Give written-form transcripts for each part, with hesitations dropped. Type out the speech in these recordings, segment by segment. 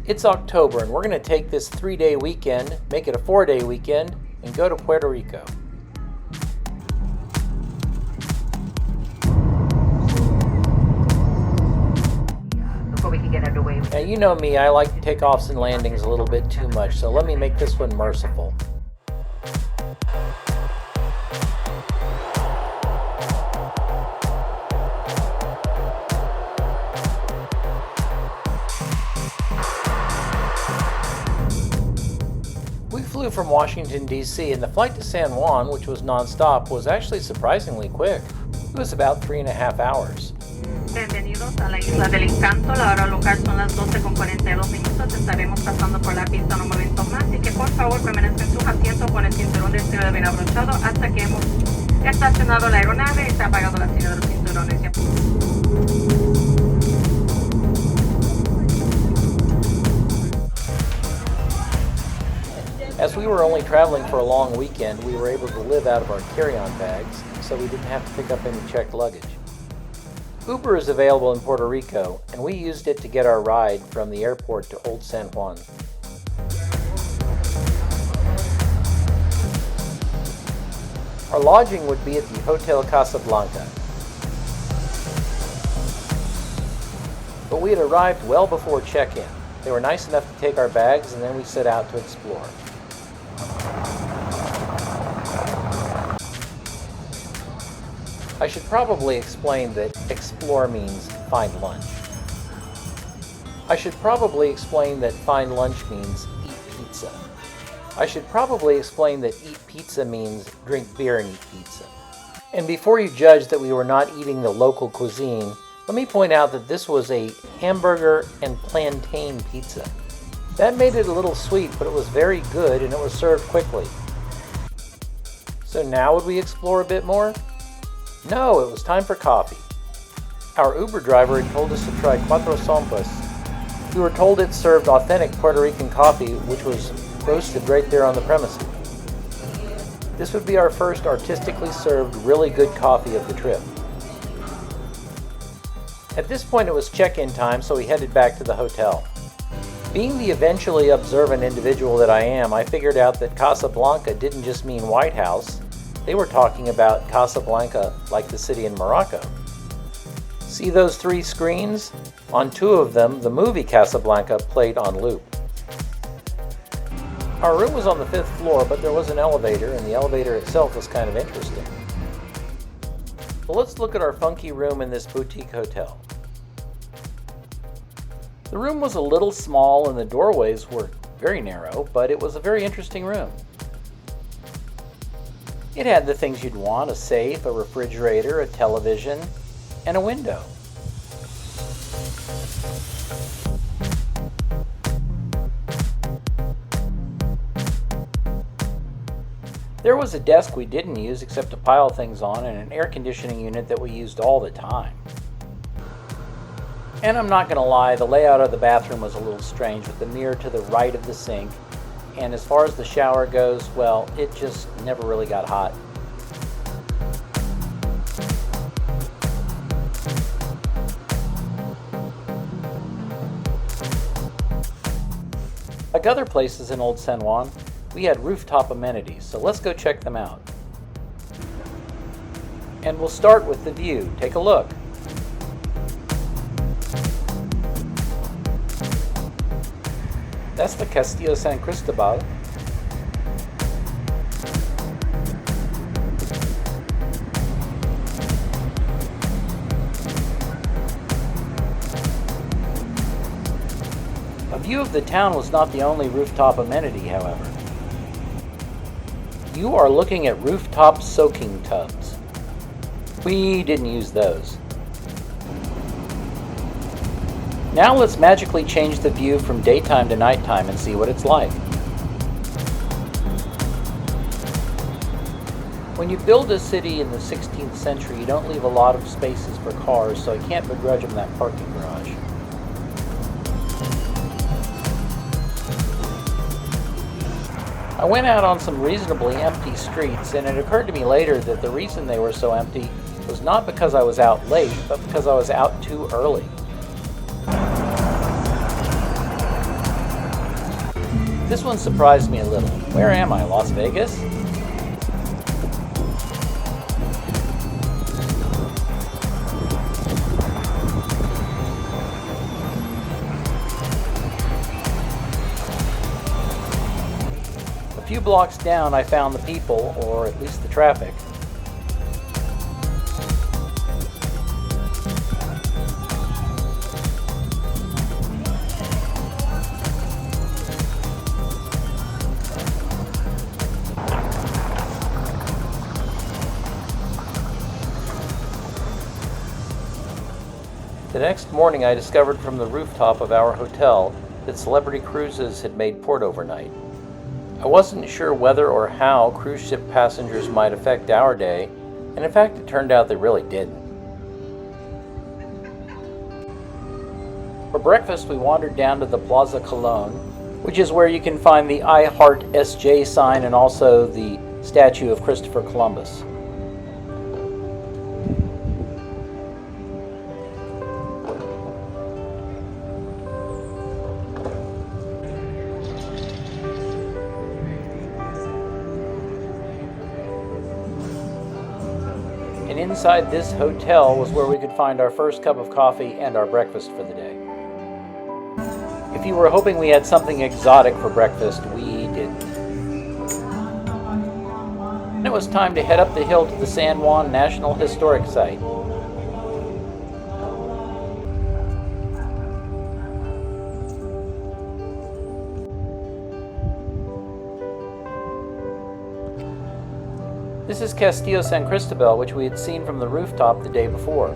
It's October and we're going to take this 3-day weekend, make it a 4-day weekend, and go to Puerto Rico. Before we can get underway. Now you know me, I like takeoffs and landings a little bit too much, so let me make this one merciful. We flew from Washington, D.C., and the flight to San Juan, which was non-stop, was actually surprisingly quick. It was about 3.5 hours. Bienvenidos a la Isla del Encanto. La hora local son las 12:42. Estaremos pasando por la pista en un momento más y que por favor permanezcan en sus asientos con el cinturón de seguridad bien abrochado hasta que hemos estacionado la aeronave y se ha apagado la señal de los cinturones. As we were only traveling for a long weekend, we were able to live out of our carry-on bags, so we didn't have to pick up any checked luggage. Uber is available in Puerto Rico, and we used it to get our ride from the airport to Old San Juan. Our lodging would be at the Hotel Casablanca. But we had arrived well before check-in. They were nice enough to take our bags, and then we set out to explore. I should probably explain that explore means find lunch. I should probably explain that find lunch means eat pizza. I should probably explain that eat pizza means drink beer and eat pizza. And before you judge that we were not eating the local cuisine, let me point out that this was a hamburger and plantain pizza. That made it a little sweet, but it was very good and it was served quickly. So now would we explore a bit more? No, it was time for coffee. Our Uber driver had told us to try Cuatro Sombras. We were told it served authentic Puerto Rican coffee, which was roasted right there on the premises. This would be our first artistically served, really good coffee of the trip. At this point it was check-in time, so we headed back to the hotel. Being the eventually observant individual that I am, I figured out that Casablanca didn't just mean White House. They were talking about Casablanca like the city in Morocco. See those 3 screens? On 2 of them, the movie Casablanca played on loop. Our room was on the 5th floor, but there was an elevator, and the elevator itself was kind of interesting. Well, let's look at our funky room in this boutique hotel. The room was a little small and the doorways were very narrow, but it was a very interesting room. It had the things you'd want: a safe, a refrigerator, a television, and a window. There was a desk we didn't use except to pile things on, and an air conditioning unit that we used all the time. And I'm not going to lie, the layout of the bathroom was a little strange, with the mirror to the right of the sink. And as far as the shower goes, well, it just never really got hot. Like other places in Old San Juan, we had rooftop amenities, so let's go check them out. And we'll start with the view. Take a look. That's the Castillo San Cristobal. A view of the town was not the only rooftop amenity, however. You are looking at rooftop soaking tubs. We didn't use those. Now let's magically change the view from daytime to nighttime and see what it's like. When you build a city in the 16th century, you don't leave a lot of spaces for cars, so I can't begrudge them that parking garage. I went out on some reasonably empty streets, and it occurred to me later that the reason they were so empty was not because I was out late, but because I was out too early. This one surprised me a little. Where am I, Las Vegas? A few blocks down, I found the people, or at least the traffic. The next morning, I discovered from the rooftop of our hotel that Celebrity Cruises had made port overnight. I wasn't sure whether or how cruise ship passengers might affect our day, and in fact it turned out they really didn't. For breakfast, we wandered down to the Plaza Colón, which is where you can find the I Heart SJ sign and also the statue of Christopher Columbus. And inside this hotel was where we could find our first cup of coffee and our breakfast for the day. If you were hoping we had something exotic for breakfast, we didn't. And it was time to head up the hill to the San Juan National Historic Site. This is Castillo San Cristobal, which we had seen from the rooftop the day before.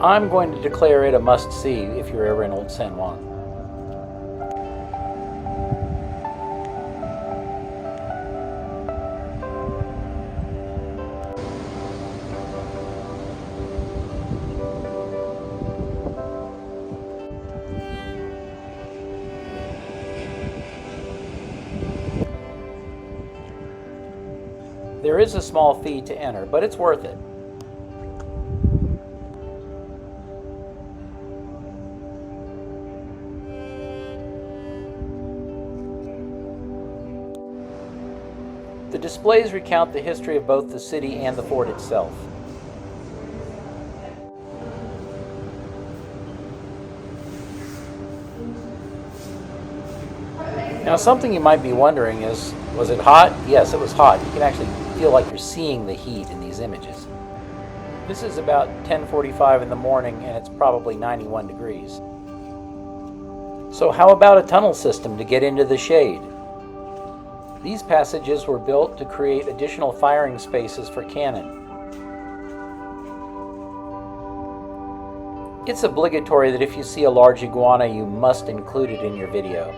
I'm going to declare it a must-see if you're ever in Old San Juan. There is a small fee to enter, but it's worth it. The displays recount the history of both the city and the fort itself. Now, something you might be wondering is, was it hot? Yes, it was hot. You can actually feel like you're seeing the heat in these images. This is about 10:45 in the morning and it's probably 91 degrees. So how about a tunnel system to get into the shade? These passages were built to create additional firing spaces for cannon. It's obligatory that if you see a large iguana, you must include it in your video.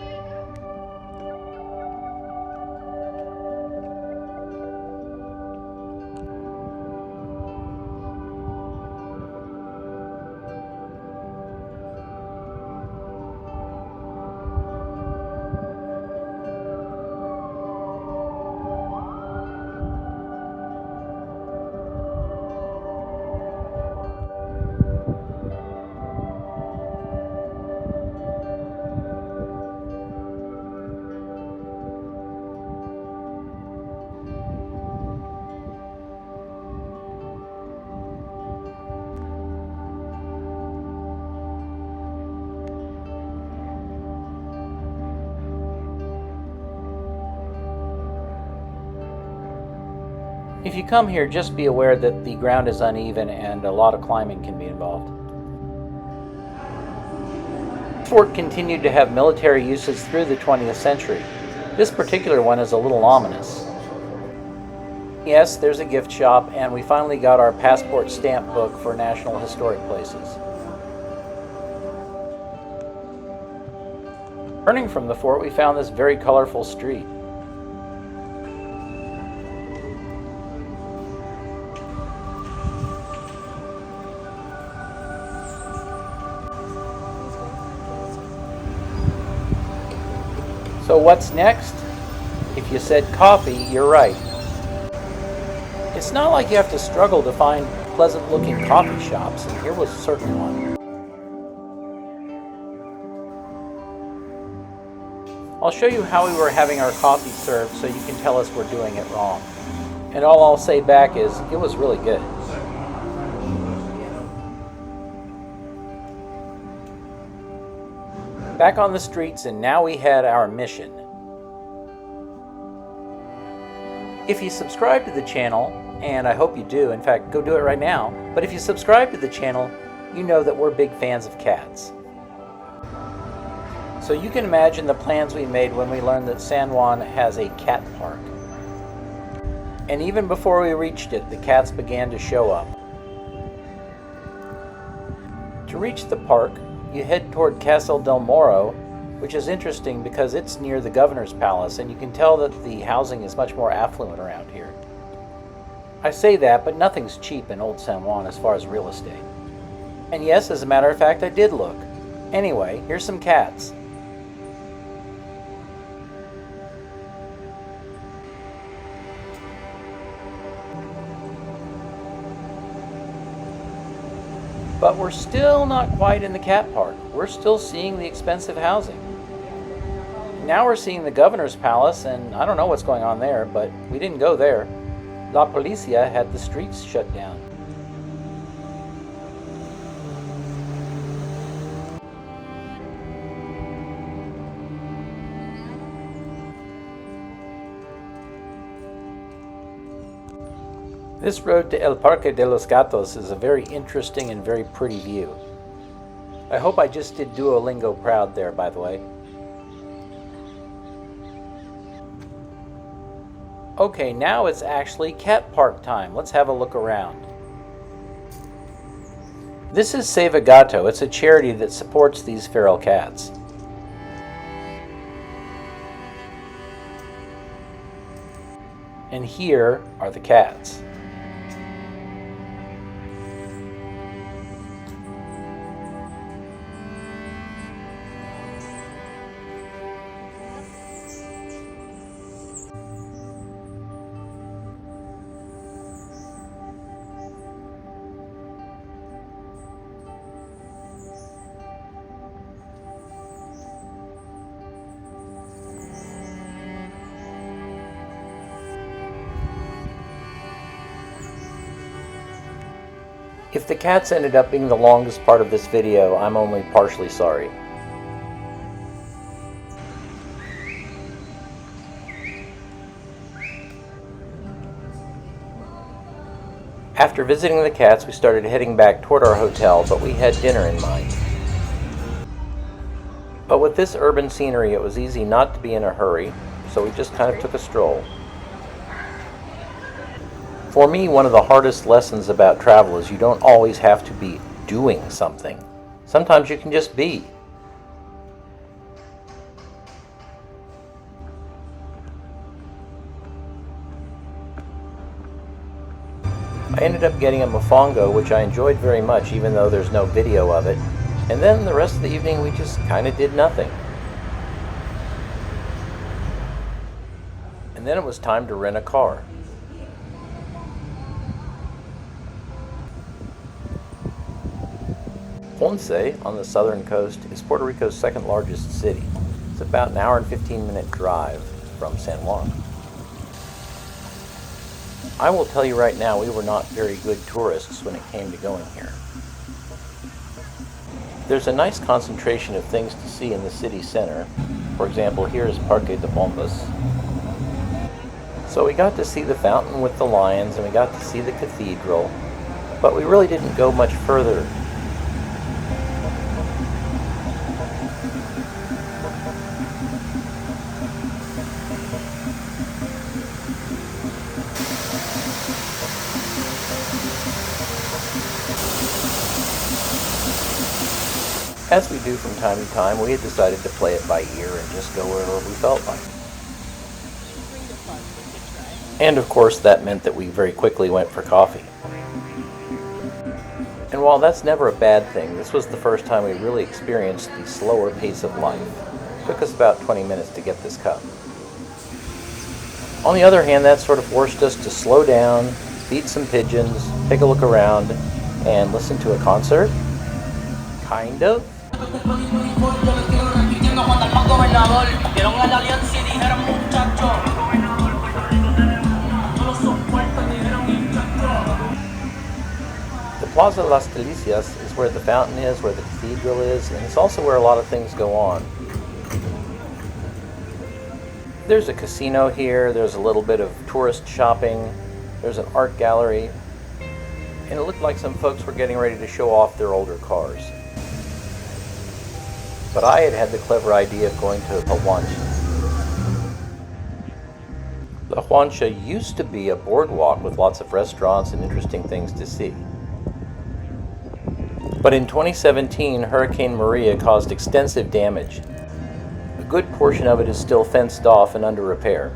If you come here, just be aware that the ground is uneven and a lot of climbing can be involved. The fort continued to have military uses through the 20th century. This particular one is a little ominous. Yes, there's a gift shop, and we finally got our passport stamp book for National Historic Places. Turning from the fort, we found this very colorful street. So what's next? If you said coffee, you're right. It's not like you have to struggle to find pleasant-looking coffee shops, and here was certainly one. I'll show you how we were having our coffee served so you can tell us we're doing it wrong. And all I'll say back is, it was really good. Back on the streets, and now we had our mission. If you subscribe to the channel, and I hope you do, in fact, go do it right now, but if you subscribe to the channel, you know that we're big fans of cats. So you can imagine the plans we made when we learned that San Juan has a cat park. And even before we reached it, the cats began to show up. To reach the park, you head toward Castle del Moro, which is interesting because it's near the governor's palace, and you can tell that the housing is much more affluent around here. I say that, but nothing's cheap in Old San Juan as far as real estate. And yes, as a matter of fact, I did look. Anyway, here's some cats. But we're still not quite in the cat park. We're still seeing the expensive housing. Now we're seeing the governor's palace, and I don't know what's going on there, but we didn't go there. La Policia had the streets shut down. This road to El Parque de los Gatos is a very interesting and very pretty view. I hope I just did Duolingo proud there, by the way. Okay, now it's actually cat park time. Let's have a look around. This is Save a Gato. It's a charity that supports these feral cats. And here are the cats. If the cats ended up being the longest part of this video, I'm only partially sorry. After visiting the cats, we started heading back toward our hotel, but we had dinner in mind. But with this urban scenery, it was easy not to be in a hurry, so we just kind of took a stroll. For me, one of the hardest lessons about travel is you don't always have to be doing something. Sometimes you can just be. I ended up getting a mofongo, which I enjoyed very much, even though there's no video of it. And then the rest of the evening we just kind of did nothing. And then it was time to rent a car. Yunque, on the southern coast, is Puerto Rico's second largest city. It's about an hour and 15-minute drive from San Juan. I will tell you right now, we were not very good tourists when it came to going here. There's a nice concentration of things to see in the city center. For example, here is Parque de Bombas. So we got to see the fountain with the lions, and we got to see the cathedral, but we really didn't go much further. As we do from time to time, we had decided to play it by ear and just go wherever we felt like. And of course, that meant that we very quickly went for coffee. And while that's never a bad thing, this was the first time we really experienced the slower pace of life. It took us about 20 minutes to get this cup. On the other hand, that sort of forced us to slow down, feed some pigeons, take a look around, and listen to a concert? Kind of. Vieron a la alianza y dijeron muchachos, no lo soportan, dijeron muchachos. The Plaza Las Delicias is where the fountain is, where the cathedral is, and it's also where a lot of things go on. There's a casino here, there's a little bit of tourist shopping, there's an art gallery, and it looked like some folks were getting ready to show off their older cars. But I had the clever idea of going to La Juancha. La Juancha used to be a boardwalk with lots of restaurants and interesting things to see. But in 2017, Hurricane Maria caused extensive damage. A good portion of it is still fenced off and under repair.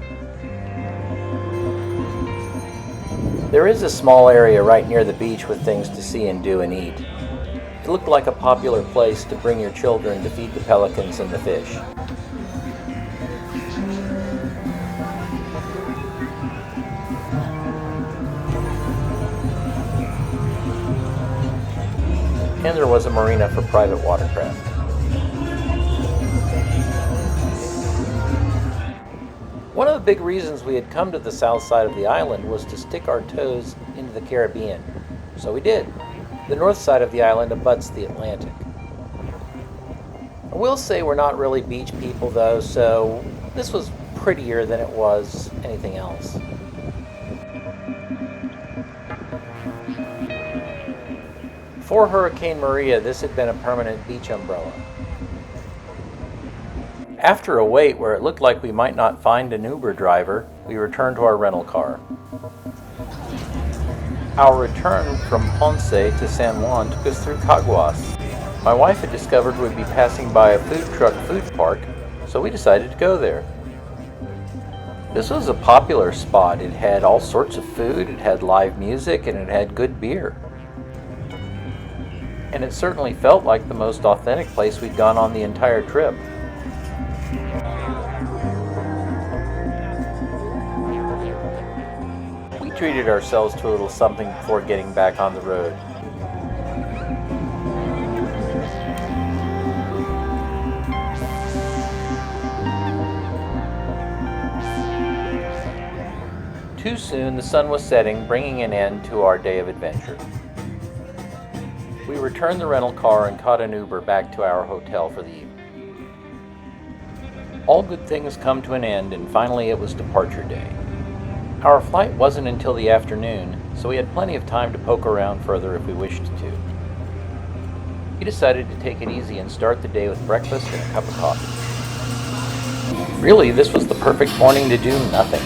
There is a small area right near the beach with things to see and do and eat. It looked like a popular place to bring your children to feed the pelicans and the fish. And there was a marina for private watercraft. One of the big reasons we had come to the south side of the island was to stick our toes into the Caribbean. So we did. The north side of the island abuts the Atlantic. I will say we're not really beach people though, so this was prettier than it was anything else. Before Hurricane Maria, this had been a permanent beach umbrella. After a wait where it looked like we might not find an Uber driver, we returned to our rental car. Our return from Ponce to San Juan took us through Caguas. My wife had discovered we'd be passing by a food truck food park, so we decided to go there. This was a popular spot. It had all sorts of food, it had live music, and it had good beer. And it certainly felt like the most authentic place we'd gone on the entire trip. We treated ourselves to a little something before getting back on the road. Too soon, the sun was setting, bringing an end to our day of adventure. We returned the rental car and caught an Uber back to our hotel for the evening. All good things come to an end, and finally it was departure day. Our flight wasn't until the afternoon, so we had plenty of time to poke around further if we wished to. We decided to take it easy and start the day with breakfast and a cup of coffee. Really, this was the perfect morning to do nothing.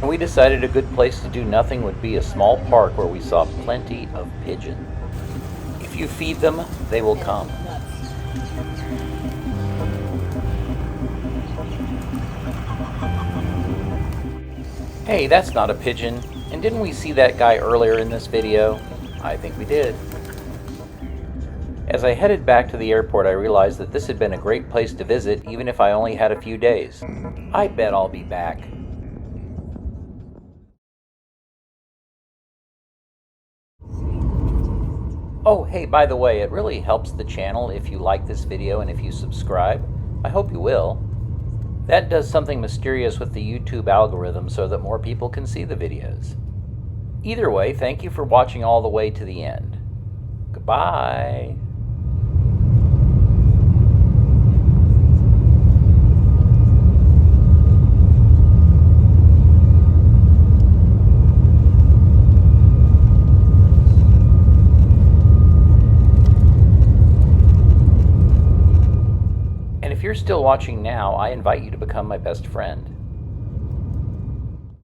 And we decided a good place to do nothing would be a small park where we saw plenty of pigeons. If you feed them, they will come. Hey, that's not a pigeon. And didn't we see that guy earlier in this video? I think we did. As I headed back to the airport, I realized that this had been a great place to visit even if I only had a few days. I bet I'll be back. Oh, hey, by the way, it really helps the channel if you like this video and if you subscribe. I hope you will. That does something mysterious with the YouTube algorithm so that more people can see the videos. Either way, thank you for watching all the way to the end. Goodbye. If you're still watching now, I invite you to become my best friend.